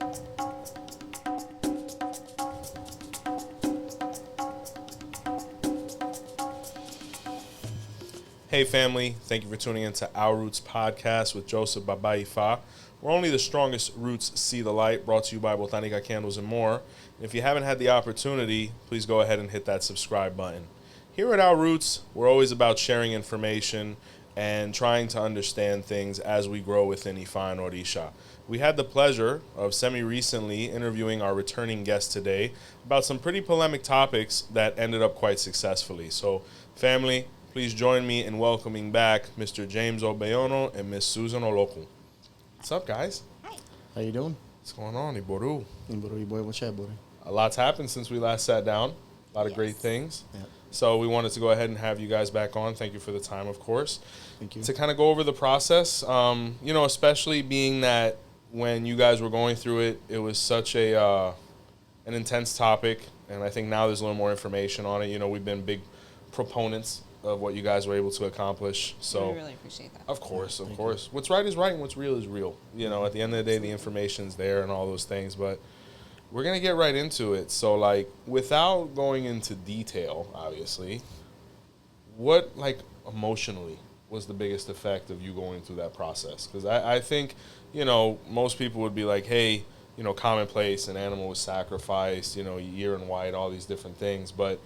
Hey family, thank you for tuning into Our Roots podcast with Joseph Baba Ifa. Where only the strongest roots see the light, brought to you by Botánica Candles and more. And if you haven't had the opportunity, please go ahead and hit that subscribe button. Here at Our Roots, we're always about sharing information and trying to understand things as we grow within Ifa and Orisha. We had the pleasure of semi-recently interviewing our returning guest today about some pretty polemic topics that ended up quite successfully. So, family, please join me in welcoming back Mr. James Ogbe Yono and Miss Susan Olokun. What's up, guys? Hi. How you doing? What's going on, 𝘃𝗶𝗱𝗏? 𝘃𝗶𝗶𝗏. A lot's happened since we last sat down. A lot of great things. Yeah. So we wanted to go ahead and have you guys back on. Thank you for the time, of course. Thank you. To kind of go over the process, especially being that when you guys were going through it, it was such an intense topic, and I think now there's a little more information on it. You know, we've been big proponents of what you guys were able to accomplish. So we really appreciate that. Of course. What's right is right and what's real is real. You know, at the end of the day, the information's there and all those things, but we're going to get right into it. So, without going into detail, obviously, what, emotionally was the biggest effect of you going through that process? Because I think, most people would be like, hey, commonplace, an animal was sacrificed, year in white, all these different things. But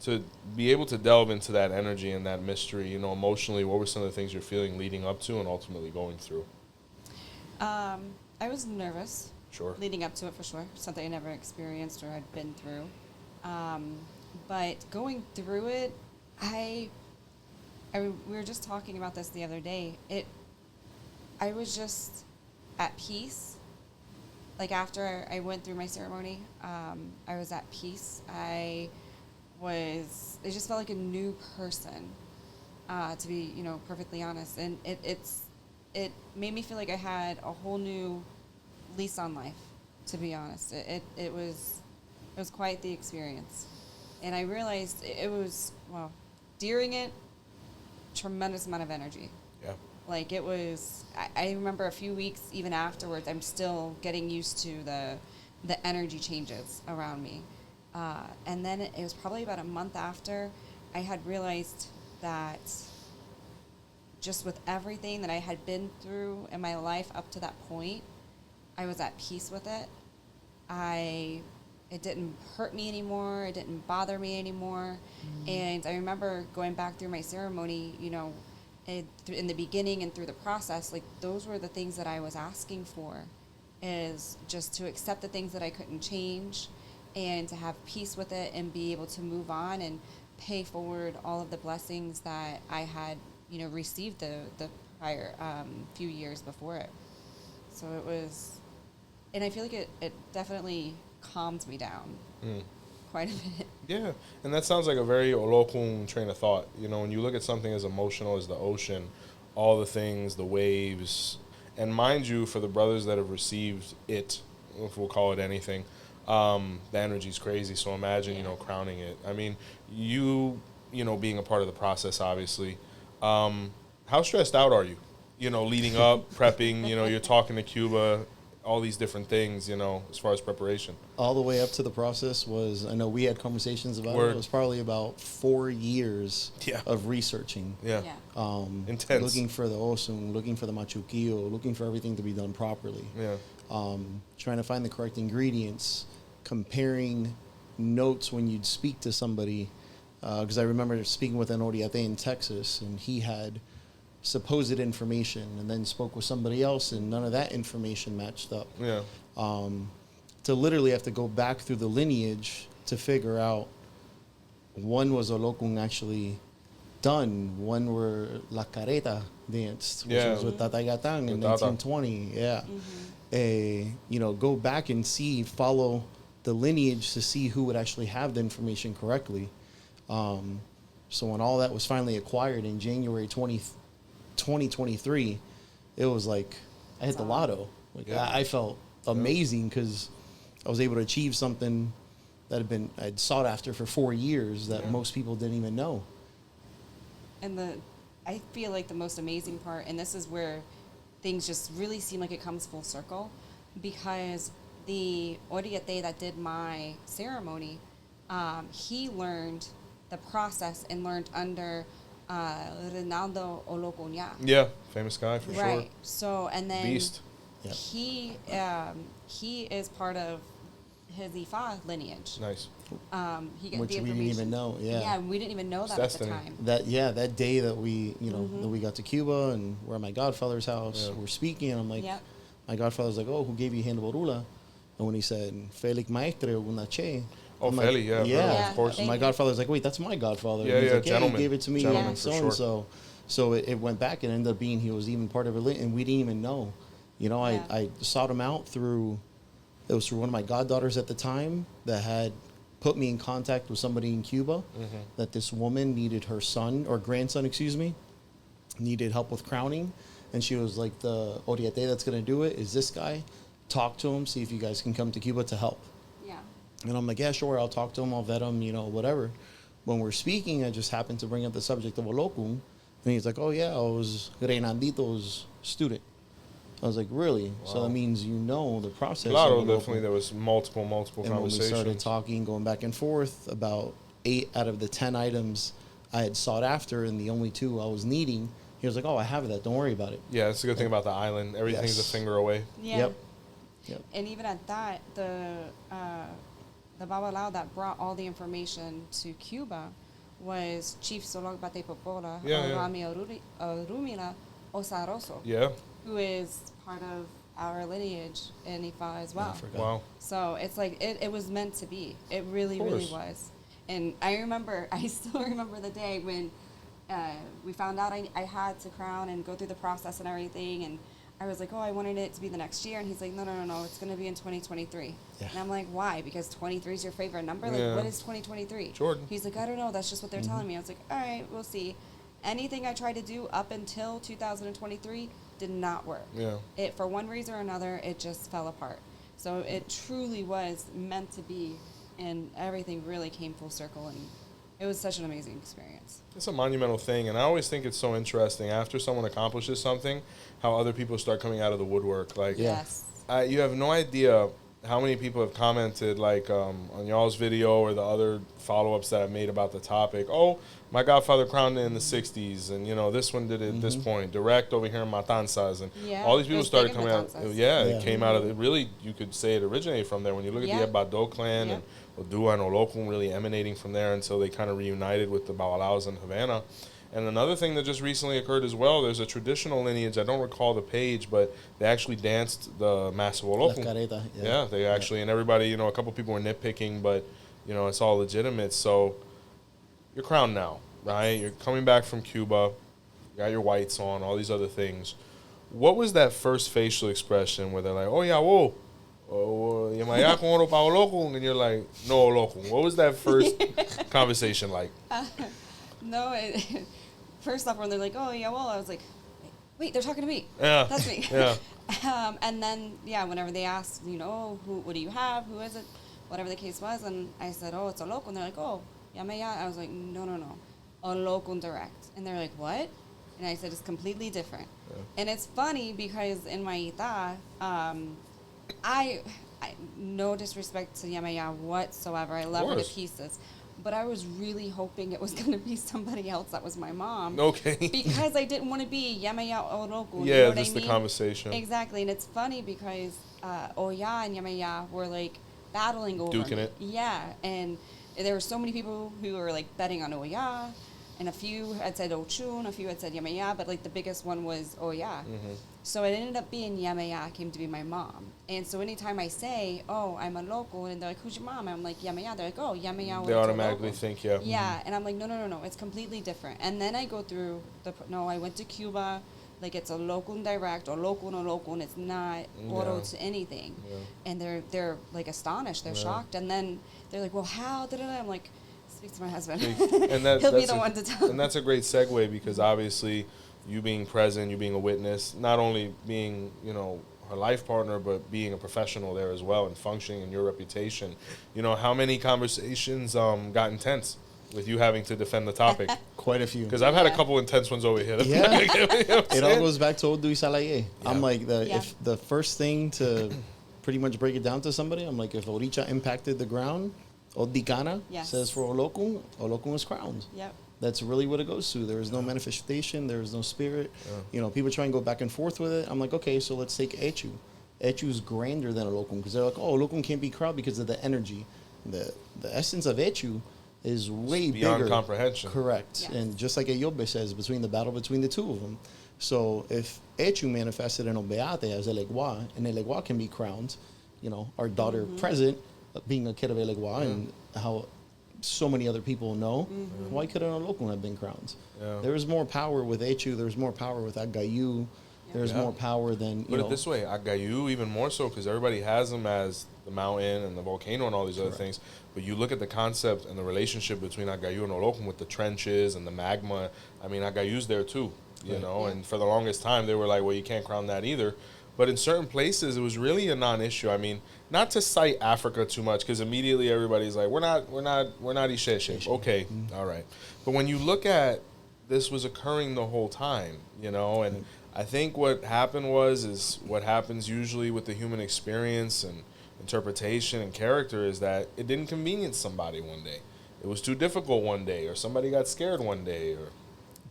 to be able to delve into that energy and that mystery, emotionally, what were some of the things you're feeling leading up to and ultimately going through? I was nervous. Sure. Leading up to it, for sure. Something I never experienced or I'd been through. But going through it, we were just talking about this the other day. I was just at peace. After I went through my ceremony, I was at peace. It just felt like a new person, to be, perfectly honest. And it made me feel like I had a whole new lease on life, to be honest. It was quite the experience. And I realized it was, during it, tremendous amount of energy. Yeah. I remember a few weeks even afterwards, I'm still getting used to the energy changes around me. And then it was probably about a month after I had realized that just with everything that I had been through in my life up to that point, I was at peace with it. It didn't hurt me anymore. It didn't bother me anymore. Mm-hmm. And I remember going back through my ceremony, in the beginning and through the process, those were the things that I was asking for, is just to accept the things that I couldn't change, and to have peace with it and be able to move on and pay forward all of the blessings that I had, received the prior few years before it. So it was, and I feel like it definitely calmed me down quite a bit. Yeah, and that sounds like a very Olokun train of thought. When you look at something as emotional as the ocean, all the things, the waves, and mind you, for the brothers that have received it, if we'll call it anything, the energy's crazy. So imagine, crowning it. I mean, you being a part of the process, obviously. How stressed out are you? Leading up, prepping, you're talking to 𝘃𝗶𝗱𝗏, all these different things, as far as preparation. All the way up to the process I know we had conversations about it. It was probably about 4 years of researching. Yeah. Intense. Looking for the 𝘃𝗶𝗏𝗏, looking for the 𝘃𝗶𝗏𝗏, looking for everything to be done properly. Yeah. Trying to find the correct ingredients, comparing notes when you'd speak to somebody. Because I remember speaking with an 𝗃𝗶𝗶𝗏𝗏 in Texas, and he had supposed information and then spoke with somebody else, and none of that information matched up. Yeah. To literally have to go back through the lineage to figure out when was Olokun actually done, when were La Careta danced, which was with 𝗃𝗏𝗏𝗏 in 1920. Yeah. Mm-hmm. Go back and follow the lineage to see who would actually have the information correctly. So when all that was finally acquired in January 2023, it was like I hit the lotto. I felt amazing because I was able to achieve something that I'd sought after for 4 years that most people didn't even know. And I feel like the most amazing part, and this is where things just really seem like it comes full circle, because the 𝘃𝗶𝗱𝗲 that did my ceremony, he learned the process and learned under 𝗃𝗏𝗏 Olokun. Yeah, famous guy for Right. sure. So, and then Beast. Yep. he is part of his Ifa lineage. Nice. He got Which the we didn't even know. Yeah. Yeah, we didn't even know It's that destiny. at the time. That day that we, that we got to Cuba and we're at my godfather's house, Yeah. we're speaking, and I'm like, Yep. my godfather's like, oh, who gave you 𝗃𝗏𝗏𝗏? And when he said, 𝘃𝗏 maestre 𝗃𝗏𝗏𝗃. Oh, I'm like, 𝘃𝗏, yeah, Yeah, of course. thank My you. godfather's like, wait, that's my godfather. Yeah, And he's yeah, like, gentleman. he gave it to me, Gentleman, so for and sure. so it went back and ended up being he was even part of it, and we didn't even know. Yeah. I sought him out through one of my goddaughters at the time that had put me in contact with somebody in Cuba, that this woman needed her son or grandson, needed help with crowning, and she was like, the 𝘃𝗶𝗱𝗲 that's going to do it is this guy. Talk to him, see if you guys can come to Cuba to help. Yeah. And I'm like, yeah, sure, I'll talk to him, I'll vet him, whatever. When we're speaking, I just happened to bring up the subject of Olokun, and he's like, oh yeah, I was Reynandito's student. I was like, really? So Wow. that means the process. Claro, of Olokun. definitely. There was multiple And when we conversations. started talking, going back and forth, about 8 out of the 10 items I had sought after, and the only 2 I was needing, he was like, oh, I have that, don't worry about it. Yeah, that's a good thing about the island. Everything's Yes. a finger away. Yeah. Yep. And even at that, the Babalawo that brought all the information to Cuba was Chief 𝘃𝗏𝗏𝗏𝗏 Yeah, 𝗃𝗏𝗏𝗏𝗏 Osaroso, Yeah. who is part of our lineage in Ifa as well. I forgot. Wow. So it's like it was meant to be. It really, Of really course. was. And I still remember the day when we found out I had to crown and go through the process and everything. And I was like, oh, I wanted it to be the next year. And he's like, no, it's going to be in 2023. Yeah. And I'm like, why? Because 23 is your favorite number? Like, Yeah. what is 2023? Jordan. He's like, I don't know. That's just what they're telling me. I was like, all right, we'll see. Anything I tried to do up until 2023 did not work. Yeah. It, for one reason or another, it just fell apart. So it truly was meant to be, and everything really came full circle, and it was such an amazing experience. It's a monumental thing, and I always think it's so interesting after someone accomplishes something, how other people start coming out of the woodwork. Like, Yeah. Yes. you have no idea how many people have commented, like, on y'all's video or the other follow-ups that I've made about the topic. Oh, my godfather crowned it in the 60s, and, this one did it at this point. Direct over here in Matanzas, and Yeah, all these it people was started big in coming out. Matanzas. Yeah, Yeah. it came out of it. Really, you could say it originated from there. When you look at Yeah. the 𝘃𝗏𝗏𝗏 clan Yeah. and Odua and Olokun really emanating from there until they kind of reunited with the Babalawos in Havana. And another thing that just recently occurred as well, there's a traditional lineage, I don't recall the page, but they actually danced the Mass of La Olokun. careta. Yeah, they actually, and everybody, a couple people were nitpicking, but, it's all legitimate. So you're crowned now, right? You're coming back from Cuba, you got your whites on, all these other things. What was that first facial expression where they're like, oh, yeah, whoa, Yamaya con oro pa Olokun, and you're like, no Olokun. What was that first conversation like? No, first off, when they're like, oh, yeah, well, I was like, wait, they're talking to me. Yeah. That's me. Yeah. And then, whenever they asked, what do you have? Who is it? Whatever the case was. And I said, oh, it's Olokun. They're like, oh, Yamaya. I was like, no. Olokun direct. And they're like, what? And I said, it's completely different. Yeah. And it's funny because in my ita, I no disrespect to Yamaya whatsoever. I love her to course. pieces. But I was really hoping it was going to be somebody else that was my mom. Okay. Because I didn't want to be Yamaya Olokun. Yeah, you know what just I the mean? conversation. Exactly. And it's funny because Oya and Yamaya were like battling over Duking me. it. Yeah. And there were so many people who were like betting on Oya. And a few had said Ochun, a few had said Yamaya, but like the biggest one was Oya. Mm-hmm. So it ended up being Yamaya came to be my mom. And so anytime I say, oh, I'm Olokun, and they're like, who's your mom? I'm like, Yamaya. They're like, oh, Yamaya. They went to automatically Olokun. think, yeah. Yeah, and I'm like, no, it's completely different. And then I go through I went to Cuba, like it's Olokun direct, Olokun, it's not Oro to anything. Yeah. And they're like astonished, they're Yeah. shocked, and then they're like, well, how? I'm like, speak to my husband. And He'll be that's the one to tell. And that's a great segue because obviously you being present, you being a witness, not only being, her life partner, but being a professional there as well and functioning in your reputation. How many conversations got intense with you having to defend the topic? Quite a few. Because I've had a Yeah. couple intense ones over here. Yeah. You know what I'm It all saying? goes back to Odu Isalaye. Yeah. I'm like, Yeah. if the first thing to pretty much break it down to somebody, I'm like, if Orisha impacted the ground, Odikana Yes. says for Olokun, Olokun is crowned. Yep. That's really what it goes to. There is no manifestation. There is no spirit. You know, people try and go back and forth with it. I'm like, okay, so let's take 𝘃𝗍𝗄. 𝘃𝗍𝗄 is grander than Olokun because they're like, oh, Olokun can't be crowned because of the energy. The essence of 𝘃𝗍𝗄 is way beyond bigger. comprehension. Correct. Yes. And just like 𝘃𝗍𝗶𝗍 says, between the battle between the two of them. So if 𝘃𝗍𝗄 manifested in 𝗿𝗶𝗸𝗏 as a 𝘃𝗏, and a 𝘃𝗏 can be crowned, you know, our daughter present, being a 𝘃𝗶𝗱𝗏, and how so many other people know, why couldn't Olokun have been crowned? Yeah. There is more power with 𝘃𝗍𝗄. There's more power with 𝗃𝗏𝗍𝗄. There's Yeah. more power than, Put it this way, 𝗃𝗏𝗍𝗄 even more so because everybody has them as the mountain and the volcano and all these other things. But you look at the concept and the relationship between 𝗃𝗏𝗄 and Olokun with the trenches and the magma. I mean, 𝗃𝗏𝗄's there too, you know. And for the longest time, they were like, well, you can't crown that either. But in certain places, it was really a non-issue. I mean, not to cite Africa too much because immediately everybody's like, we're not 𝘃𝗍𝗄. Okay, all right. But when you look at this was occurring the whole time, you know, and I think what happened is what happens usually with the human experience and interpretation and character is that it didn't convenience somebody one day. It was too difficult one day, or somebody got scared one day, or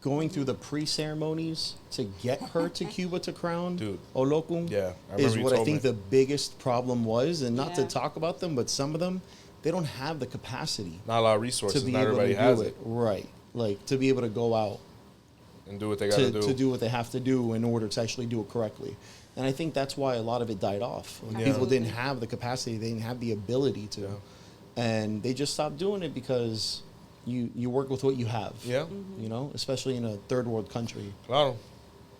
going through the pre-ceremonies to get her to Cuba to crown Olokun yeah, is what I think the biggest problem was. And not to Yeah. talk about them, but some of them, they don't have the capacity not a lot of to resources. be Not able everybody to has do it. Right. Like, to be able to go out And do what they got to do. to do what they have to do in order to actually do it correctly. And I think that's why a lot of it died off. Like, Yeah. people didn't have the capacity, they didn't have the ability to. And they just stopped doing it because you work with what you have. Yeah. You know, especially in a third world country. Claro.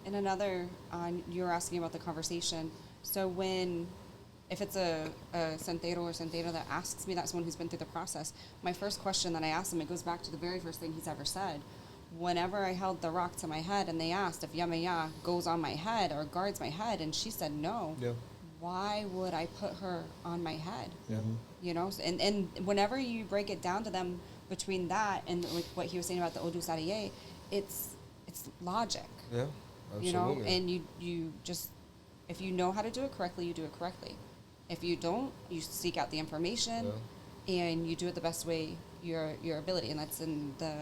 And another, you were asking about the conversation. So if it's a Santero or Santera that asks me, that's someone who's been through the process, my first question that I ask them, it goes back to the very first thing he's ever said. Whenever I held the rock to my head and they asked if 𝗃𝗍𝗃 goes on my head or guards my head, and she said no, Yeah. why would I put her on my head? Yeah. You know, and whenever you break it down to them between that and like what he was saying about the 𝗃𝗶𝗱𝗏, it's logic. Yeah. Absolutely. You know, and you just, if you know how to do it correctly, you do it correctly. If you don't, you seek out the information and you do it the best way your ability. And that's in the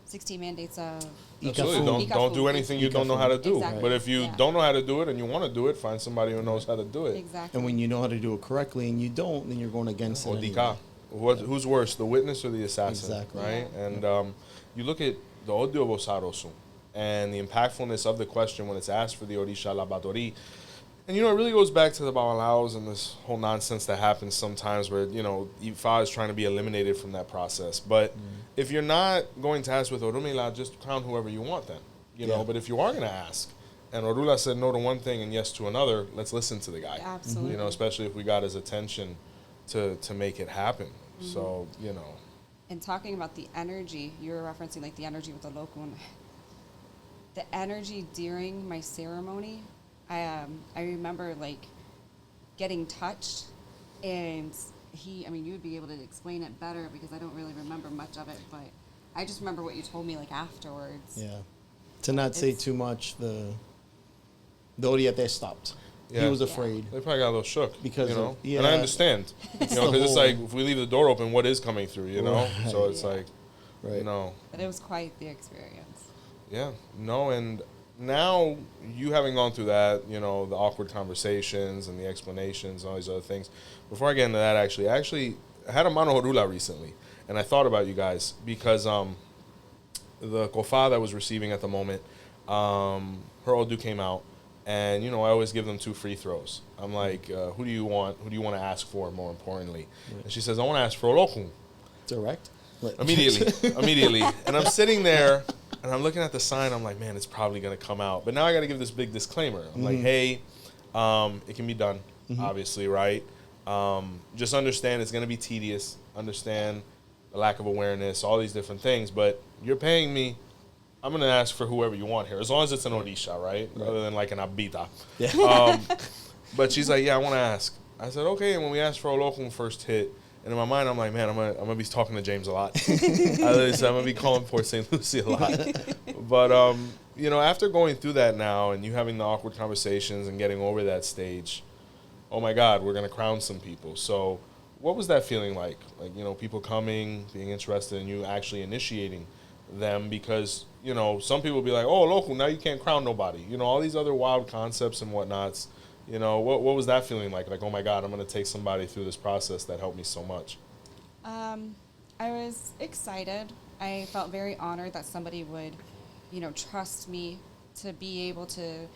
16 mandates of Absolutely. Don't do anything you don't know how to do. Exactly. But if you Yeah. don't know how to do it and you want to do it, find somebody who knows how to do it. Exactly. And when you know how to do it correctly and you don't, then you're going against it. Odika. Who's worse, the witness or the assassin? Exactly. Right? Yeah. And you look at the 𝗃𝗏𝗶𝗍𝗄 and the impactfulness of the question when it's asked for the Orisha Labadori. And, you know, it really goes back to the Babalawos and this whole nonsense that happens sometimes where, you know, Ifa is trying to be eliminated from that process. But if you're not going to ask with Orumila, just crown whoever you want then, you know. But if you are going to ask, and Orula said no to one thing and yes to another, let's listen to the guy. Absolutely. You know, especially if we got his attention to make it happen. So, you know. And talking about the energy, you were referencing like the energy with the Olokun. The energy during my ceremony, I remember like getting touched, and you would be able to explain it better because I don't really remember much of it, but I just remember what you told me like afterwards. Yeah. To not say too much, the Oriate stopped. Yeah. He was afraid. They probably got a little shook, Because you know, of- yeah. and I understand, you know, the because it's whole- like if we leave the door open, what is coming through, you know? Right. So it's Yeah. like, Right. you know, But it was quite the experience. yeah, no, and now you having gone through that, you know, the awkward conversations and the explanations and all these other things. Before I get into that, I had a mano horula recently, and I thought about you guys because the 𝘃𝗶𝗱𝗏 that I was receiving at the moment, her Odu came out. And, you know, I always give them 2 free throws. I'm like, who do you want? Who do you want to ask for, more importantly? Right. And she says, I want to ask for Olokun. Direct? Immediately. And I'm sitting there, and I'm looking at the sign. I'm like, man, it's probably going to come out. But now I got to give this big disclaimer. I'm like, hey, it can be done, obviously, right? Just understand it's going to be tedious. Understand the lack of awareness, all these different things. But you're paying me. I'm going to ask for whoever you want here, as long as it's an Orisha, right? Rather than like an 𝗃𝗶𝗸𝗏. Yeah. But she's like, yeah, I want to ask. I said, okay. And when we asked for Olokun first hit, and in my mind, I'm like, man, I'm gonna be talking to James a lot. I literally said, I'm going to be calling Port St. Lucie a lot. But After going through that now and you having the awkward conversations and getting over that stage, oh my God, we're going to crown some people. So what was that feeling like? Like, people coming, being interested in you actually initiating them, because, some people be like, oh, local, now you can't crown nobody. All these other wild concepts and whatnots. What was that feeling like? Like, oh my God, I'm going to take somebody through this process that helped me so much. I was excited. I felt very honored that somebody would, trust me to be able to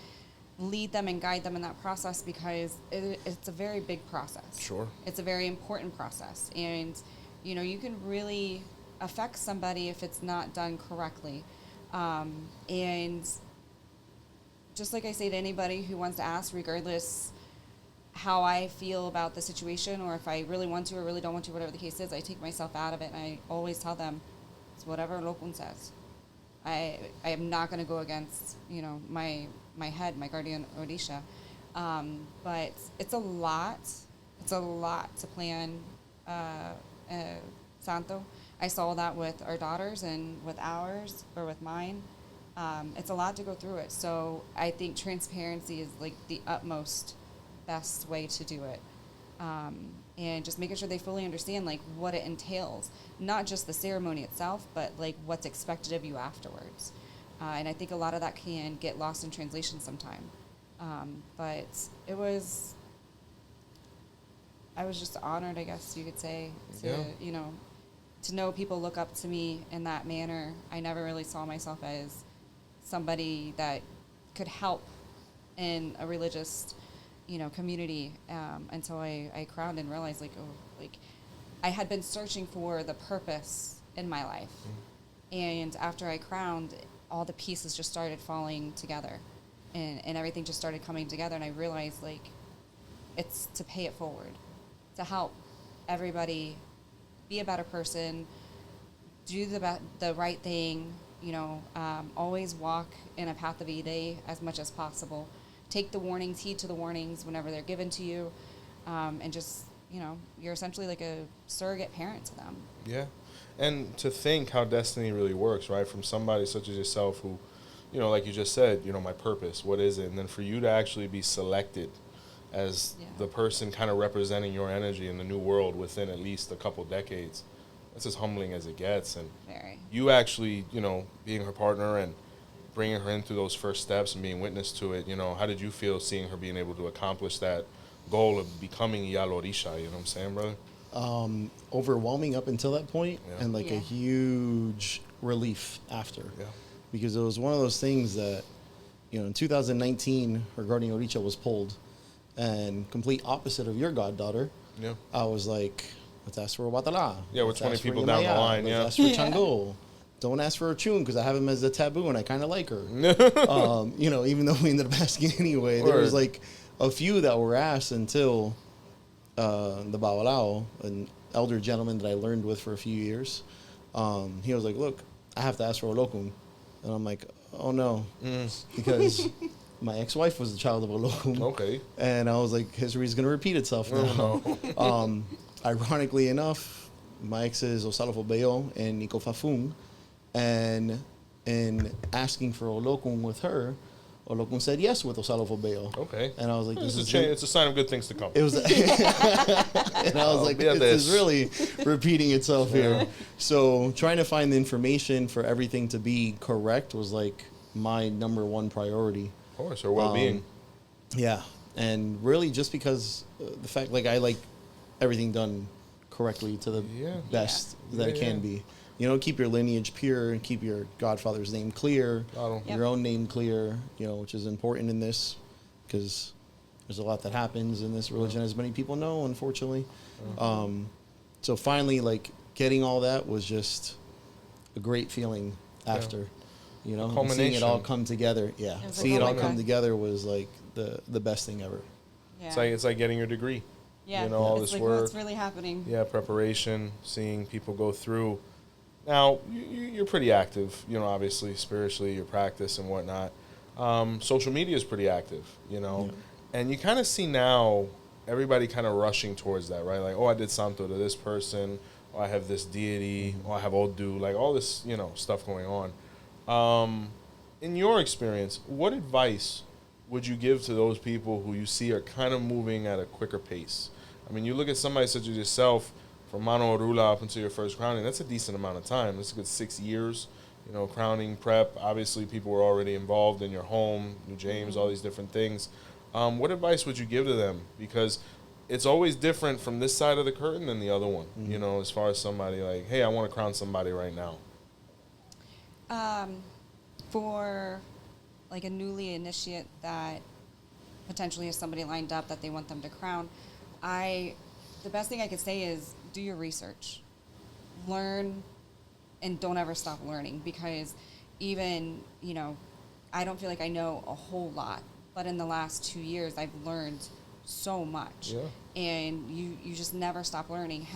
lead them and guide them in that process, because it's a very big process. Sure. It's a very important process. And, you can really affect somebody if it's not done correctly. And just like I say to anybody who wants to ask, regardless how I feel about the situation, or if I really want to or really don't want to, whatever the case is, I take myself out of it, and I always tell them, it's whatever Olokun says. I am not going to go against, my head, my guardian Orisha. But it's a lot. It's a lot to plan Santo. I saw that with our daughters and with ours, or with mine. It's a lot to go through it. So I think transparency is like the utmost best way to do it. And just making sure they fully understand like what it entails, not just the ceremony itself, but like what's expected of you afterwards. And I think a lot of that can get lost in translation sometime. But I was just honored, I guess you could say, to, to know people look up to me in that manner. I never really saw myself as somebody that could help in a religious, community, until I crowned and realized I had been searching for the purpose in my life. And after I crowned, all the pieces just started falling together, and everything just started coming together. And I realized it's to pay it forward, to help everybody be a better person, do the right thing, always walk in a path of 𝗿𝗍𝗍 as much as possible. Take the warnings, heed to the warnings whenever they're given to you, and just, you're essentially like a surrogate parent to them. Yeah. And to think how destiny really works, right? From somebody such as yourself who, like you just said, my purpose, what is it? And then for you to actually be selected as the person kind of representing your energy in the new world within at least a couple decades, that's as humbling as it gets. And Very. You actually, being her partner and bringing her in through those first steps and being witness to it, how did you feel seeing her being able to accomplish that goal of becoming Orisha? You know what I'm saying, brother? Overwhelming up until that point, and a huge relief after. Yeah. Because it was one of those things that, in 2019, her guardian Orisha was pulled, and complete opposite of your goddaughter. Yeah. I was like, let's ask for 𝗿𝗶𝗸𝗏. Yeah, we're 20 people down the line. Let's ask for 𝘃𝗶𝗶𝗏. Don't ask for a 𝘃𝗶𝗏 because I have him as a taboo and I kind of like her. Even though we ended up asking anyway. There was a few that were asked until the Babalawo, an elder gentleman that I learned with for a few years. He was like, look, I have to ask for Olokun. And I'm like, oh no. Because my ex-wife was the child of Olokun. Okay. And I was like, history is going to repeat itself now. No. Ironically enough, my ex is 𝗃𝗶𝗶𝗍𝗁 and 𝘃𝗶𝗱𝗏. And in asking for Olokun with her, Olokun said yes with 𝗃𝗶𝗶𝗍𝗁. Okay. And I was like, it's a sign of good things to come. It was, and I was like, this is really repeating itself here. So trying to find the information for everything to be correct was like my number one priority. Of course, her well-being. Yeah. And really just because the fact, I like everything done correctly to the best that it can be. Keep your lineage pure and keep your godfather's name clear, your own name clear, which is important in this because there's a lot that happens in this religion, as many people know, unfortunately. So finally, getting all that was just a great feeling after, seeing it all come together. Yeah, seeing it all come together was the best thing ever. Yeah. It's like getting your degree. Yeah, all this work. What's really happening? Yeah, preparation, seeing people go through. Now, you're pretty active, obviously, spiritually, your practice and whatnot. Social media is pretty active, and you kind of see now everybody kind of rushing towards that, right? Like, oh, I did Santo to this person, or I have this deity, or I have Odu, all this, stuff going on. in your experience, what advice would you give to those people who you see are kind of moving at a quicker pace? I mean, you look at somebody such as yourself, from Mano Orula up until your first crowning, that's a decent amount of time. That's a good 6 years, crowning, prep. Obviously, people were already involved in your home, New James, all these different things. What advice would you give to them? Because it's always different from this side of the curtain than the other one, as far as somebody like, hey, I want to crown somebody right now. For like a newly initiate that potentially has somebody lined up that they want them to crown, the best thing I could say is do your research. Learn and don't ever stop learning, because even, I don't feel like I know a whole lot, but in the last 2 years I've learned so much. Yeah. And you just never stop learning.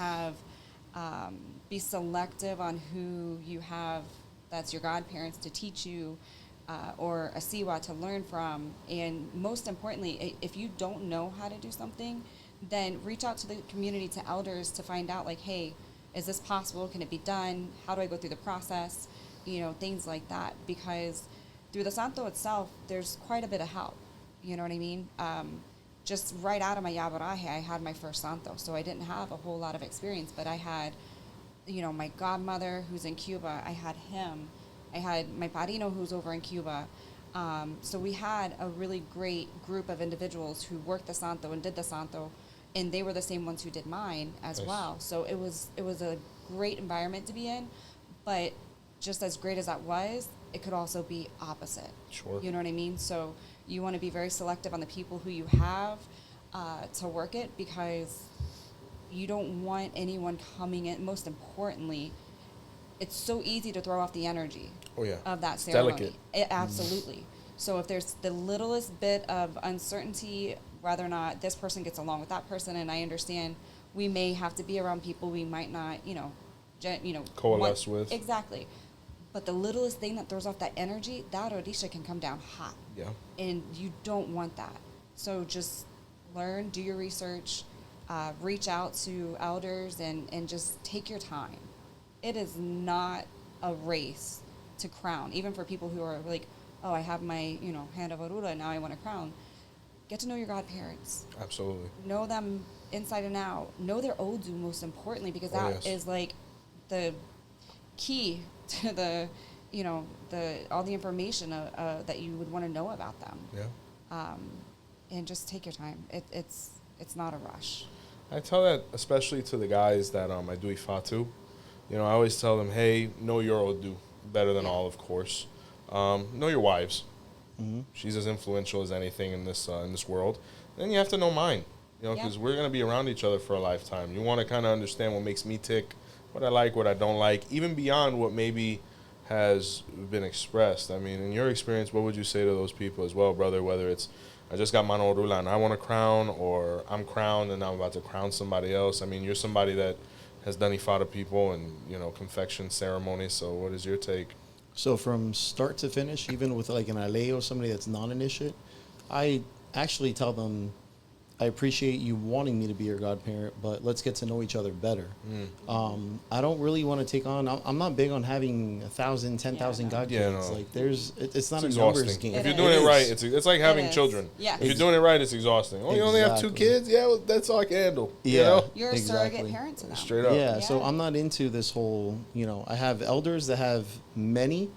Be selective on who you have that's your godparents to teach you, or a siwa to learn from. And most importantly, if you don't know how to do something, then reach out to the community, to elders, to find out, like, hey, is this possible? Can it be done? How do I go through the process? Things like that. Because through the Santo itself, there's quite a bit of help. You know what I mean? Just right out of my 𝗃𝗶𝗸𝗁, I had my first Santo, so I didn't have a whole lot of experience, but I had, my godmother who's in Cuba, I had him. I had my padrino who's over in Cuba. So we had a really great group of individuals who worked the Santo and did the Santo, and they were the same ones who did mine as well. So it was a great environment to be in, but just as great as that was, it could also be opposite. Sure. You know what I mean? So you want to be very selective on the people who you have to work it, because you don't want anyone coming in. Most importantly, it's so easy to throw off the energy of that ceremony. Delicate. Absolutely. So if there's the littlest bit of uncertainty, whether or not this person gets along with that person, and I understand we may have to be around people we might not, coalesce with. Exactly. But the littlest thing that throws off that energy, that Orisha can come down hot. Yeah. And you don't want that. So just learn, do your research, reach out to elders, and just take your time. It is not a race to crown, even for people who are like, oh, I have my, hand of Orula, and now I want to crown. Get to know your godparents. Absolutely. Know them inside and out. Know their Odu, most importantly, because that is like the key to the, all the information that you would want to know about them. Yeah. And just take your time. It's not a rush. I tell that especially to the guys that I do Ifa to. I always tell them, hey, know your Odu better than all, of course. Know your wives. Mm-hmm. She's as influential as anything in this world. Then you have to know mine, because we're going to be around each other for a lifetime. You want to kind of understand what makes me tick, what I like, what I don't like, even beyond what maybe has been expressed. I mean, in your experience, what would you say to those people as well, brother, whether it's I just got Mano Orula and I want to crown, or I'm crowned and I'm about to crown somebody else? I mean, you're somebody that has done Ifa to people and, confection ceremonies, so what is your take? So from start to finish, even with like an aleo, somebody that's non-initiate, I actually tell them, I appreciate you wanting me to be your godparent, but let's get to know each other better. I don't really want to take on, I'm not big on having 1,000, 10,000 godkids. Yeah, no. Like it's not a numbers game. If you're doing it right, it's like having children. Yeah. If you're doing it right, it's exhausting. Oh, you only have 2 kids? Yeah, well, that's all I can handle. Yeah. You're a surrogate parent to them. Straight up. Yeah, so I'm not into this whole, I have elders that have many,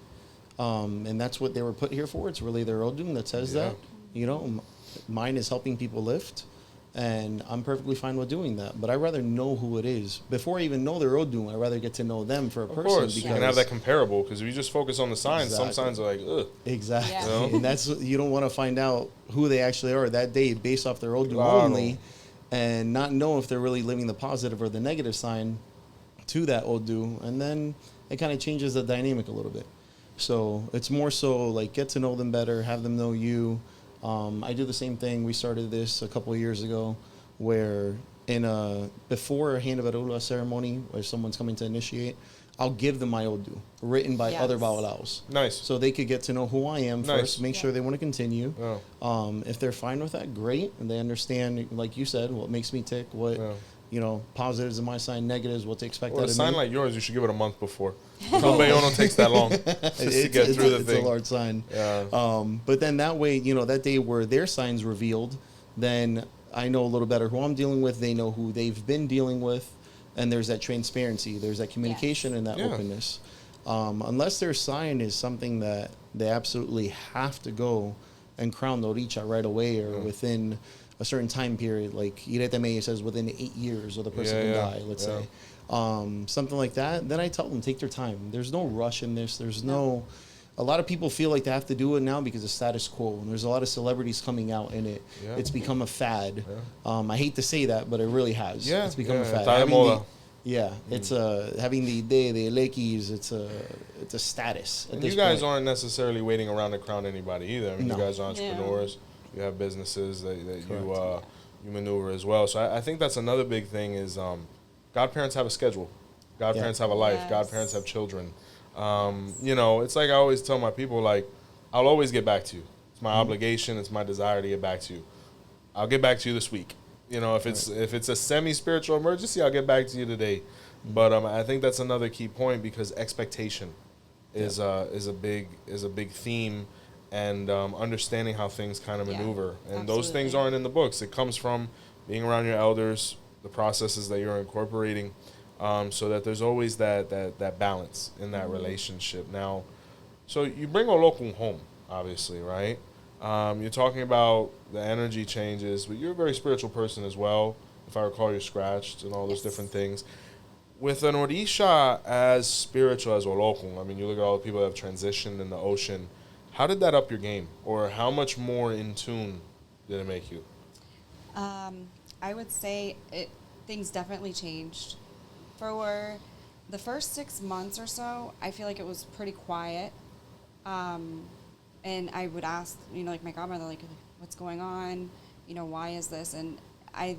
and that's what they were put here for. It's really their Odun that says that. Mine is helping people lift, and I'm perfectly fine with doing that. But I'd rather know who it is. Before I even know their Odun, I'd rather get to know them for a person. Of course, you can have that comparable, because if you just focus on the signs, some signs are like, ugh. Exactly. Yeah. And that's, you don't want to find out who they actually are that day based off their Odun only, and not know if they're really living the positive or the negative sign to that Odun. And then it kind of changes the dynamic a little bit. So it's more so like get to know them better, have them know you. I do the same thing. We started this a couple of years ago, where before a hand of Orula ceremony, where someone's coming to initiate, I'll give them my Odu, written by other Babalawos. Nice. So they could get to know who I am first, make sure they want to continue. If they're fine with that, great, and they understand, like you said, what makes me tick, what positives in my sign, negatives, what to expect Well, out a of sign me. like yours, you should give it a month before. Ogbe Yono takes that long just to get through the thing. It's a large sign. Yeah. But then that way, that day where their sign's revealed, then I know a little better who I'm dealing with. They know who they've been dealing with. And there's that transparency. There's that communication and that openness. Unless their sign is something that they absolutely have to go and crown the Orisha right away or within a certain time period, like 𝗃𝗏𝗍 says within 8 years or the person can die, let's say. Something like that, then I tell them, take their time. There's no rush in this. There's no... A lot of people feel like they have to do it now because of status quo, and there's a lot of celebrities coming out in it. Yeah. It's become a fad. Yeah. I hate to say that, but it really has. Yeah, it's become a fad. It's having the 𝗃𝗏𝗍𝗁, it's a status. And you guys aren't necessarily waiting around to crown anybody either. I mean, you guys are entrepreneurs. Yeah. You have businesses that you maneuver as well. So I think that's another big thing is godparents have a schedule. Godparents have a life. Godparents have children. It's like I always tell my people, like, I'll always get back to you. It's my obligation. It's my desire to get back to you. I'll get back to you this week. If it's a semi-spiritual emergency, I'll get back to you today. But I think that's another key point because expectation is a big theme, and understanding how things kind of maneuver. And those things aren't in the books. It comes from being around your elders, the processes that you're incorporating. So that there's always that balance in that relationship. Now, so you bring Olokun home, obviously, right? You're talking about the energy changes, but you're a very spiritual person as well. If I recall, you're scratched and all those different things. With an Orisha as spiritual as Olokun, I mean, you look at all the people that have transitioned in the ocean. How did that up your game? Or how much more in tune did it make you? I would say things definitely changed. For the first 6 months or so, I feel like it was pretty quiet. And I would ask, like my godmother, like, what's going on? Why is this? And I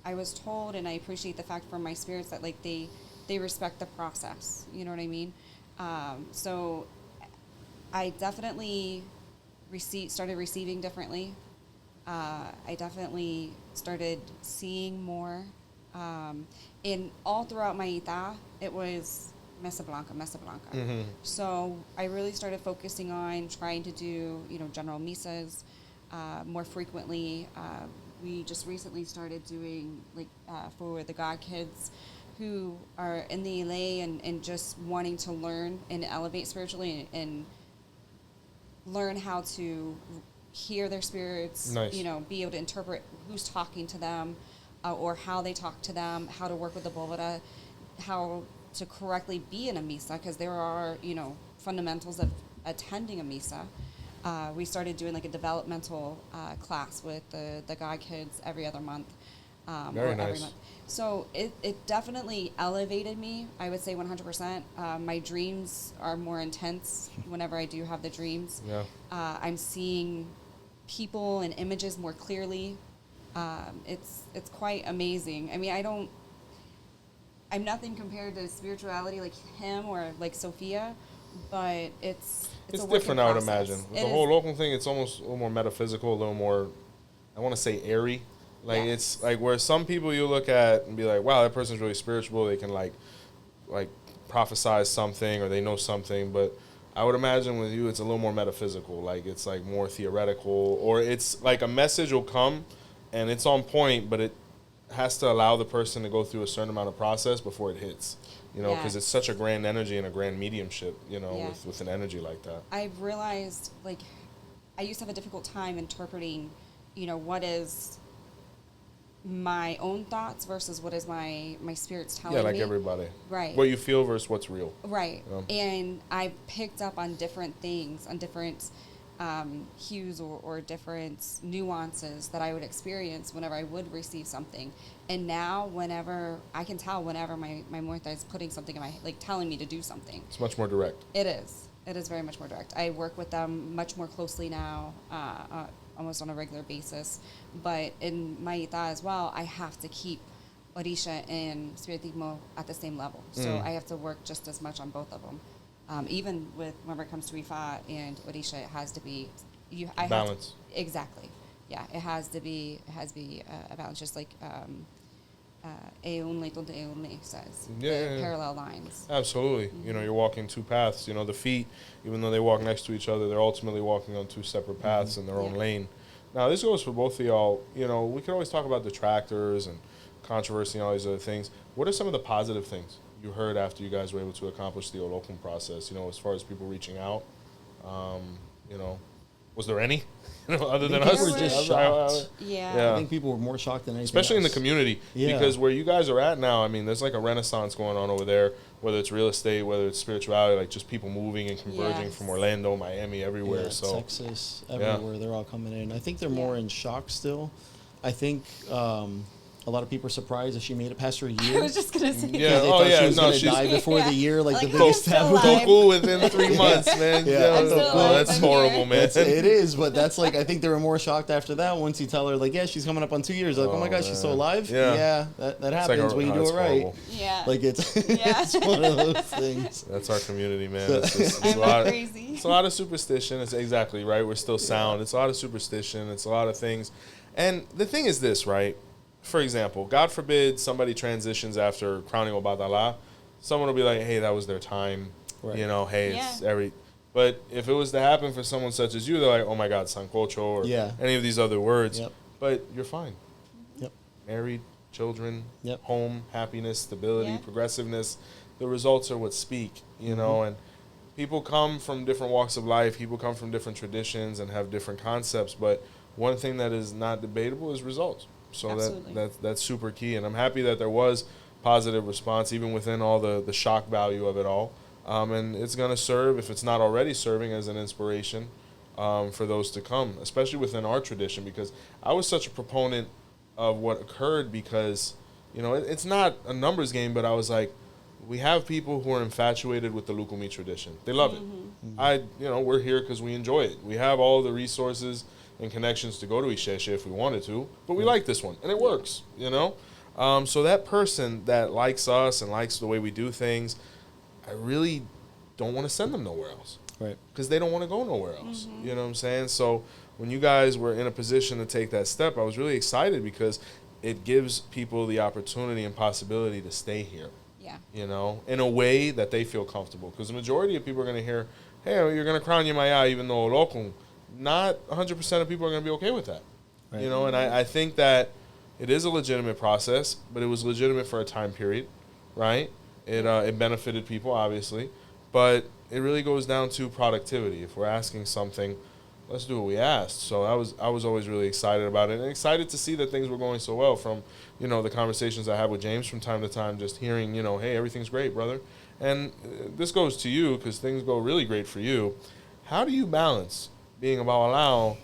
was told, and I appreciate the fact from my spirits that, like, they respect the process. You know what I mean? So I definitely started receiving differently. I definitely started seeing more. And all throughout my 𝗃𝗏𝗏, it was Mesa Blanca. Mm-hmm. So I really started focusing on trying to do, general misas more frequently. We just recently started doing, like, for the God kids who are in the LA and just wanting to learn and elevate spiritually and learn how to hear their spirits, be able to interpret who's talking to them, or how they talk to them, how to work with the 𝗃𝗶𝗸𝗏, how to correctly be in a misa, because there are, fundamentals of attending a misa. We started doing like a developmental class with the God kids every other month. Very nice. Every month. So it definitely elevated me, I would say 100%. My dreams are more intense whenever I do have the dreams. Yeah. I'm seeing people and images more clearly. It's quite amazing. I mean, I'm nothing compared to spirituality like him or like Sophia, but it's different, I would imagine. With the whole Olokun thing, it's almost a little more metaphysical, a little more, I want to say, airy. Like, it's like where some people you look at and be like, wow, that person's really spiritual. They can like prophesize something or they know something. But I would imagine with you, it's a little more metaphysical. Like, it's like more theoretical, or it's like a message will come and it's on point, but it has to allow the person to go through a certain amount of process before it hits. Because it's such a grand energy and a grand mediumship, with an energy like that. I've realized, like, I used to have a difficult time interpreting, what is my own thoughts versus what is my spirit's telling me. Yeah, like everybody. Right. What you feel versus what's real. Right. And I picked up on different things, on different hues or different nuances that I would experience whenever I would receive something. And now whenever I can tell whenever my 𝗃𝗏𝗏 is putting something in my, like, telling me to do something. It's much more direct. It is very much more direct. I work with them much more closely now, almost on a regular basis. But in my 𝗃𝗏𝗏 as well, I have to keep Orisha and Espiritismo at the same level. So I have to work just as much on both of them. Even whenever it comes to Ifa and Orisha, it has to be balance. Exactly. Yeah, it has to be a balance. Just like 𝗍𝗏𝗏𝗏 says. Yeah. Parallel lines. Absolutely. You know, you're walking two paths. You know, the feet, even though they walk next to each other, they're ultimately walking on two separate paths in their own lane. Now, this goes for both of y'all. You know, we could always talk about detractors and controversy and all these other things. What are some of the positive things you heard after you guys were able to accomplish the Olokun process, you know, as far as people reaching out? You know, was there any? You know, other than us? People were just shocked. Yeah. I think people were more shocked than anything Especially in the else. community. Because where you guys are at now, I mean, there's like a renaissance going on over there, whether it's real estate, whether it's spirituality, like just people moving and converging from Orlando, Miami, everywhere. Yeah, so Texas, everywhere, they're all coming in. I think they're more in shock still. I think a lot of people are surprised that she made it past her year. I was just going to say Yeah. They oh, thought yeah. she was No, going to she's die before the year, like the I'm biggest still taboo. alive. Toku within 3 months, man. Yeah. I'm still alive. That's I'm horrible, here. man. It is, but that's like, I think they were more shocked after that once you tell her, like, yeah, she's coming up on 2 years. Like, oh my gosh, she's still alive? Yeah. that It's happens like when you do it it's right. horrible. Yeah. Like, it's, Yeah. it's one of those things. That's our community, man. So- It's I'm a lot crazy. It's a lot of superstition. It's exactly right. We're still sound. It's a lot of superstition. It's a lot of things. And the thing is this, right? For example, God forbid somebody transitions after crowning Babalawo. Someone will be like, hey, that was their time. Right. You know, hey, it's every... But if it was to happen for someone such as you, they're like, oh my God, 𝗃𝗶𝗃𝗃 or any of these other words. Yep. But you're fine. Yep. Married, children, Yep. home, happiness, stability, Yeah. progressiveness. The results are what speak, you know, and people come from different walks of life. People come from different traditions and have different concepts. But one thing that is not debatable is results. So Absolutely. that's super key. And I'm happy that there was positive response, even within all the shock value of it all. And it's going to serve, if it's not already serving, as an inspiration for those to come, especially within our tradition, because I was such a proponent of what occurred because, you know, it's not a numbers game, but I was like, we have people who are infatuated with the Lukumi tradition. They love it. We're here because we enjoy it. We have all the resources and connections to go to 𝘃𝗶𝗱𝗏 if we wanted to, but we like this one, and it works, you know? So that person that likes us and likes the way we do things, I really don't want to send them nowhere else. Right. Because they don't want to go nowhere else. You know what I'm saying? So when you guys were in a position to take that step, I was really excited because it gives people the opportunity and possibility to stay here. Yeah. You know, in a way that they feel comfortable. Because the majority of people are going to hear, hey, you're going to crown Yemaya even though Olokun. Not 100% of people are going to be okay with that. Right. You know, and I think that it is a legitimate process, but it was legitimate for a time period, right? It benefited people, obviously, but it really goes down to productivity. If we're asking something, let's do what we asked. So I was always really excited about it and excited to see that things were going so well from, you know, the conversations I had with James from time to time, just hearing, you know, hey, everything's great, brother. And this goes to you because things go really great for you. How do you balance being a Babalawo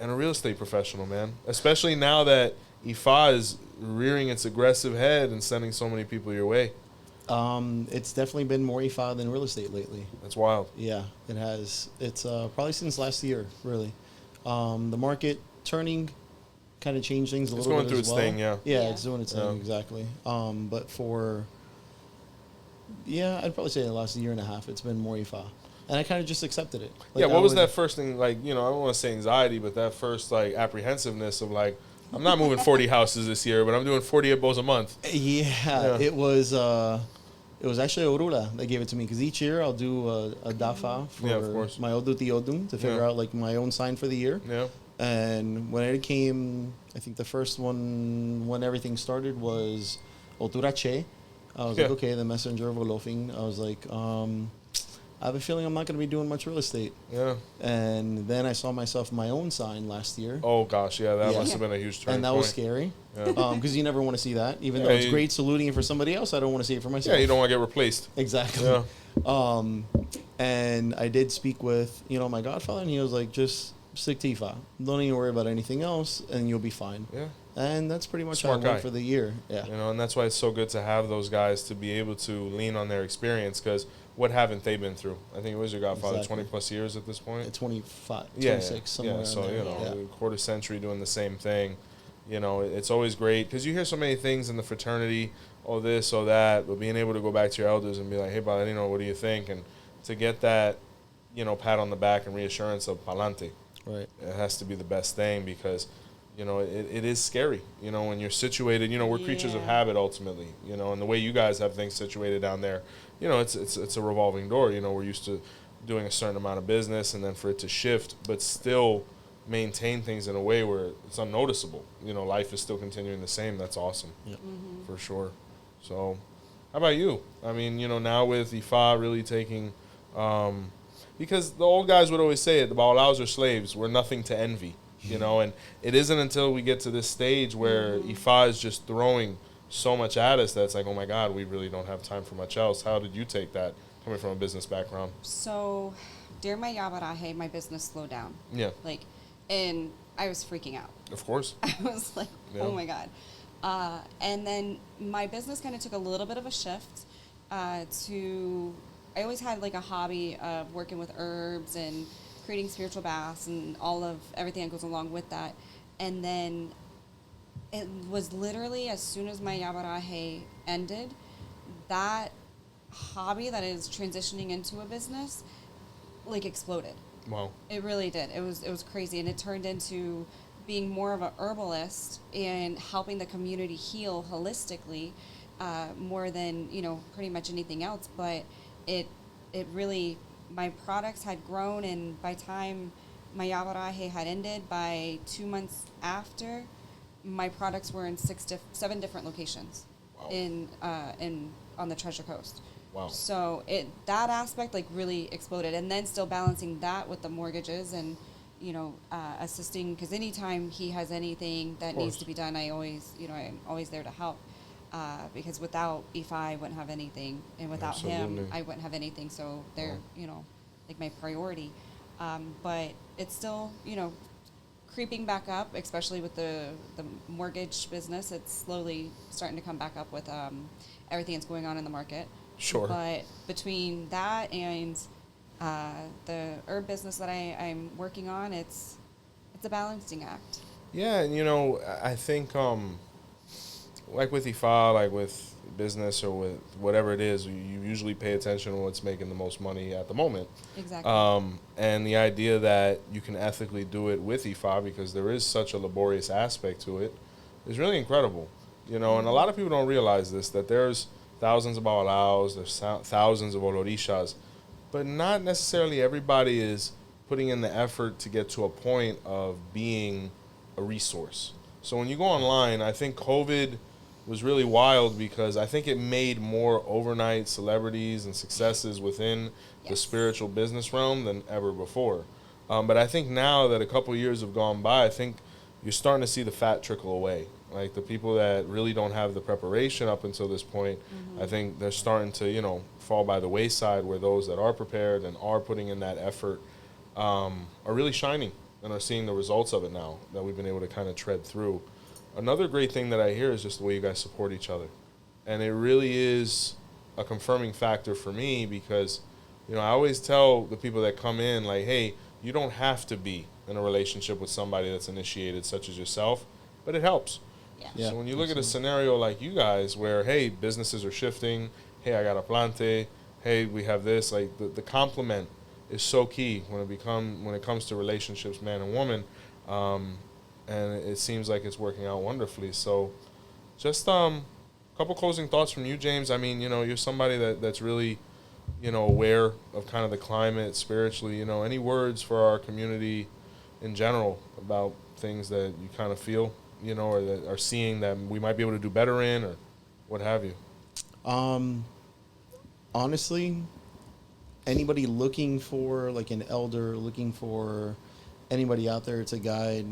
and a real estate professional, man? Especially now that Ifa is rearing its aggressive head and sending so many people your way. It's definitely been more Ifa than real estate lately. That's wild. Yeah, it has. It's probably since last year, really. The market turning kind of changed things a It's little going bit through as its well. thing, yeah. Yeah, Yeah. it's doing its Yeah. thing, exactly. But I'd probably say the last year and a half, it's been more Ifa. And I kind of just accepted it. Like, Yeah, what was that first thing, like, you know, I don't want to say anxiety, but that first, like, apprehensiveness of, like, I'm not moving 40 houses this year, but I'm doing 40 𝗶𝗏𝗏 a month. Yeah, it was actually Orula that gave it to me because each year I'll do a dafa for Yeah, of course. my 𝗃𝗶𝗃𝗏 to figure out like my own sign for the year. Yeah. And when it came, I think the first one when everything started was 𝗃𝗶𝗃𝗃𝗃. I was like, okay, the messenger of Olofing. I was like, I have a feeling I'm not going to be doing much real estate. Yeah. And then I saw myself my own sign last year. Oh, gosh, yeah, that Yeah. must have been a huge turning And that point. was scary. Yeah. Because you never want to see that. Even Yeah, though it's you- great saluting it for somebody else, I don't want to see it for myself. Yeah, you don't want to get replaced. Exactly. Yeah. And I did speak with, my godfather, and he was like, just stick to Ifa. Don't even worry about anything else, and you'll be fine. Yeah. And that's pretty much Smart how I went guy. for the year. Yeah. You know, and that's why it's so good to have those guys to be able to lean on their experience, because what haven't they been through? I think it was your godfather, Exactly. 20 plus years at this point. 25, Yeah, 26, somewhere around so there. you know, Yeah. a quarter century doing the same thing. You know, it's always great because you hear so many things in the fraternity, oh this, oh that, but being able to go back to your elders and be like, hey, Babalawo, what do you think? And to get that, pat on the back and reassurance of pa'lante. Right. It has to be the best thing because you know, it is scary, you know, when you're situated, you know, we're creatures of Yeah. habit ultimately, you know, and the way you guys have things situated down there, you know, it's a revolving door, you know, we're used to doing a certain amount of business and then for it to shift, but still maintain things in a way where it's unnoticeable. You know, life is still continuing the same. That's awesome. Yep. For sure. So, how about you? I mean, you know, now with Ifa really taking, because the old guys would always say it, the Babalaos are slaves. We're nothing to envy, you know, and it isn't until we get to this stage where Ifa is just throwing so much at us that's like, oh my God, we really don't have time for much else. How did you take that coming from a business background? So during my 𝗃𝗏𝗃𝗃, my business slowed down. Yeah. Like, and I was freaking out. Of course. I was like, Yeah. oh my God. And then my business kind of took a little bit of a shift to, I always had like a hobby of working with herbs and creating spiritual baths and all of everything that goes along with that. And then it was literally as soon as my 𝗃𝗏𝗃𝗃 ended, that hobby that is transitioning into a business like exploded. Wow. It really did. It was crazy, and it turned into being more of a herbalist and helping the community heal holistically, more than, you know, pretty much anything else. But it really, my products had grown, and by time my 𝗃𝗏𝗃𝗃 had ended, by 2 months after, my products were in 7 different locations. Wow. in on the Treasure Coast. Wow. So that aspect like really exploded, and then still balancing that with the mortgages and, you know, assisting, because anytime he has anything that needs to be done, I'm always there to help, because without Ifa I wouldn't have anything, and without him Absolutely. I wouldn't have anything. So they're, you know, like my priority, but it's still, you know, creeping back up, especially with the mortgage business. It's slowly starting to come back up with everything that's going on in the market. Sure. But between that and the herb business that I'm working on, it's a balancing act. Yeah, and you know, I think like with Ifa, like with business or with whatever it is, you usually pay attention to what's making the most money at the moment. Exactly. And the idea that you can ethically do it with Ifa, because there is such a laborious aspect to it, is really incredible. You know, and a lot of people don't realize this, that there's thousands of Babalaos, there's thousands of Orishas, but not necessarily everybody is putting in the effort to get to a point of being a resource. So when you go online, I think COVID was really wild because I think it made more overnight celebrities and successes within the spiritual business realm than ever before. But I think now that a couple of years have gone by, I think you're starting to see the fat trickle away. Like the people that really don't have the preparation up until this point, I think they're starting to, you know, fall by the wayside, where those that are prepared and are putting in that effort are really shining and are seeing the results of it now that we've been able to kind of tread through. Another great thing that I hear is just the way you guys support each other. And it really is a confirming factor for me because, you know, I always tell the people that come in, like, hey, you don't have to be in a relationship with somebody that's initiated, such as yourself, but it helps. Yeah, So when you look at a scenario like you guys where, hey, businesses are shifting, hey, I got a plante, hey, we have this, like the complement is so key when it comes to relationships, man and woman. And it seems like it's working out wonderfully. So just a couple closing thoughts from you, James. I mean, you know, you're somebody that's really, you know, aware of kind of the climate spiritually. You know, any words for our community in general about things that you kind of feel, you know, or that are seeing that we might be able to do better in, or what have you? Honestly, anybody looking for like an elder, looking for anybody out there to guide,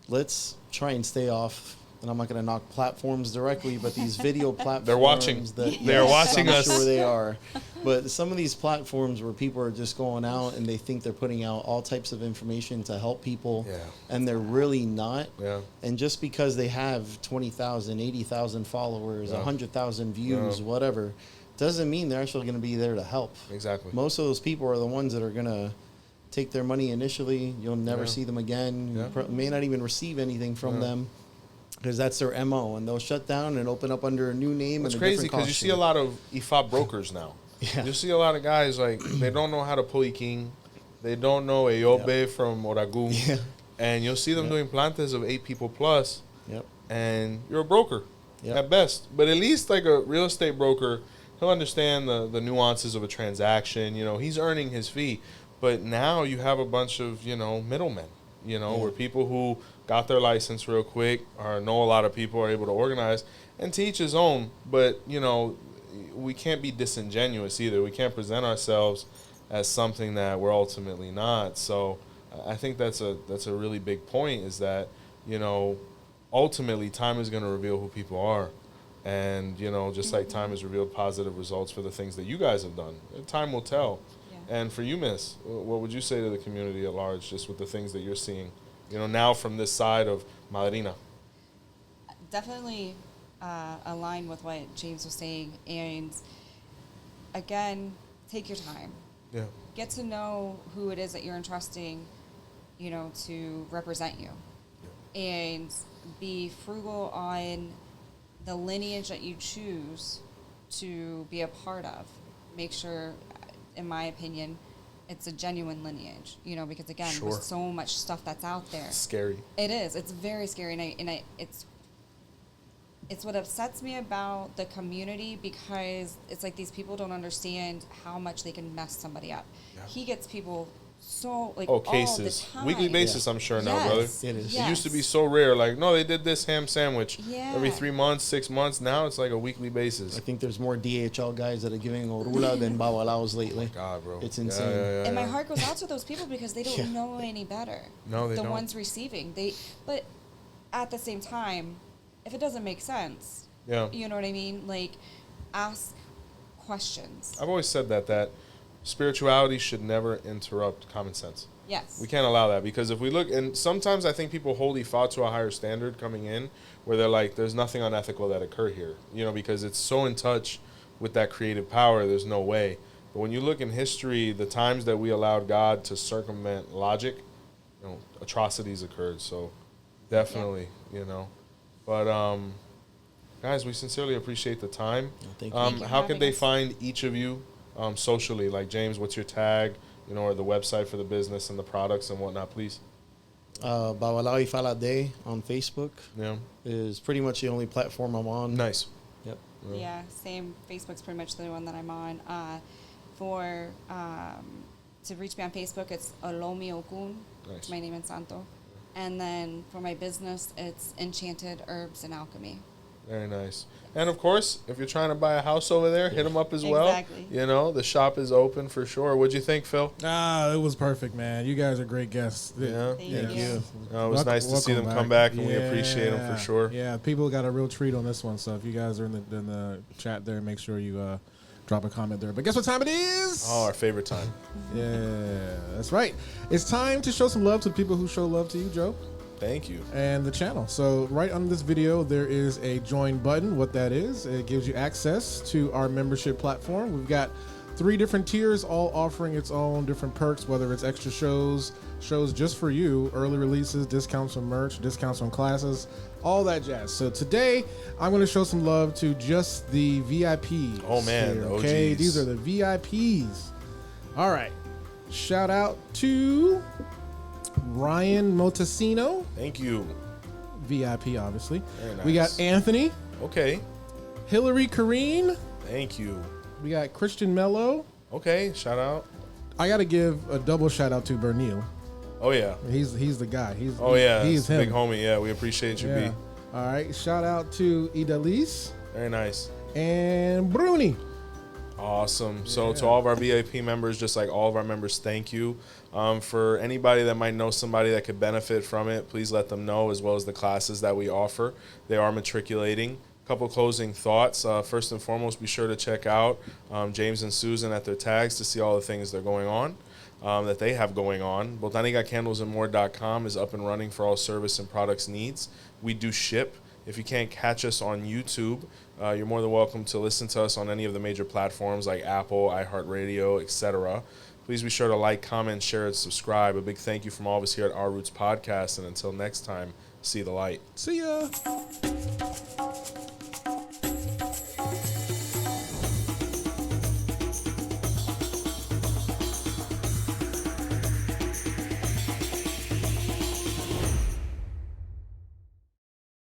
let's try and stay off. And I'm not going to knock platforms directly, but these video platforms. They're watching. They're watching I'm us. sure they are. But some of these platforms where people are just going out and they think they're putting out all types of information to help people, and they're really not. Yeah. And just because they have 20,000, 80,000 followers, 100,000 views, whatever, doesn't mean they're actually going to be there to help. Exactly. Most of those people are the ones that are going to take their money initially. You'll never see them again. Yeah. You may not even receive anything from them, because that's their MO, and they'll shut down and open up under a new name. It's and a crazy different because you see a lot of Ifa brokers now. Yeah. You see a lot of guys, like, they don't know how to 𝗃𝗶𝗱𝗏. They don't know 𝗹𝗶𝗸𝗁 from Oragun. Yeah. and you'll see them Yep. doing plantas of 8 people plus, Yep. and you're a broker Yep. at best. But at least like a real estate broker, he'll understand the nuances of a transaction. You know, he's earning his fee. But now you have a bunch of, you know, middlemen, you know, where people who got their license real quick or know a lot of people are able to organize, and to each his own. But, you know, we can't be disingenuous either. We can't present ourselves as something that we're ultimately not. So I think that's a really big point, is that, you know, ultimately time is going to reveal who people are. And, you know, just like time has revealed positive results for the things that you guys have done, time will tell. Yeah. And for you, Miss, what would you say to the community at large, just with the things that you're seeing, you know, now from this side of Madrina? Definitely align with what James was saying. And again, take your time. Yeah. Get to know who it is that you're entrusting, you know, to represent you. And be frugal on the lineage that you choose to be a part of. Make sure, in my opinion, it's a genuine lineage, you know, because again, Sure. there's so much stuff that's out there. Scary. It is. It's very scary, and it's what upsets me about the community, because it's like these people don't understand how much they can mess somebody up. Yeah. He gets people so like Oh, all cases. the time. Weekly basis, I'm sure now, brother. Yes. It is. It used to be Yes. so rare. Like, no, they did this ham sandwich Yeah. every 3 months, 6 months. Now it's like a weekly basis. I think there's more DHL guys that are giving 𝗃𝗲𝗃𝗏 than Babalawos lately. God, bro. It's Yeah, insane. yeah, And my yeah. heart goes out to those people because they don't Yeah. know any better. No, they the don't. ones receiving. But at the same time, if it doesn't make sense, Yeah. you know what I mean? Like, ask questions. I've always said that spirituality should never interrupt common sense. Yes. We can't allow that, because if we look, and sometimes I think people hold Ifa to a higher standard coming in, where they're like, there's nothing unethical that occurred here, you know, because it's so in touch with that creative power, there's no way. But when you look in history, the times that we allowed God to circumvent logic, you know, atrocities occurred. So definitely, you know. But guys, we sincerely appreciate the time. Thank you. Thank you for How can having they us. find each of you socially? Like, James, what's your tag? You know, or the website for the business and the products and whatnot, please. Babalawo Ifa Day on Facebook Yeah. is pretty much the only platform I'm on. Nice. Yep. Yeah, same. Facebook's pretty much the one that I'm on. To reach me on Facebook, it's Lukumi Olokun. Nice. My name is Santo. And then for my business, it's Enchanted Herbs and Alchemy. Very nice. And of course, if you're trying to buy a house over there, hit them up as well. Exactly. You know, the shop is open for sure. What'd you think, Phil? It was perfect, man. You guys are great guests. Yeah. Thank Thank you. you. It was nice to see them Welcome come back, and we appreciate them for sure. Yeah, people got a real treat on this one. So if you guys are in the chat there, make sure you drop a comment there. But guess what time it is? Oh, our favorite time. Yeah, that's right. It's time to show some love to the people who show love to you, Joe, Thank you. and the channel. So right under this video, there is a join button. What that is, it gives you access to our membership platform. We've got 3 different tiers, all offering its own different perks, whether it's extra shows just for you, early releases, discounts on merch, discounts on classes, all that jazz. So today, I'm going to show some love to just the VIPs. Oh, man, the okay, OGs. these are the VIPs. All right, shout out to Ryan Motasino, Thank you. VIP, obviously. Very nice. We got Anthony, Okay. Hillary Kareen, Thank you. we got Christian Mello. Okay. Shout out. I got to give a double shout out to Bernil. Oh, yeah. He's the guy. He's He's him. big homie. Yeah, we appreciate you, Yeah. B. All right. Shout out to Idalise Very nice. and Bruni. Awesome. So to all of our VIP members, just like all of our members, thank you. For anybody that might know somebody that could benefit from it, please let them know, as well as the classes that we offer. They are matriculating. Couple closing thoughts. First and foremost, be sure to check out James and Susan at their tags to see all the things that are going on, that they have going on. BotanicaCandlesandMore.com is up and running for all service and products needs. We do ship. If you can't catch us on YouTube, you're more than welcome to listen to us on any of the major platforms like Apple, iHeartRadio, etc. Please be sure to like, comment, share, and subscribe. A big thank you from all of us here at Our Roots Podcast. And until next time, see the light. See ya.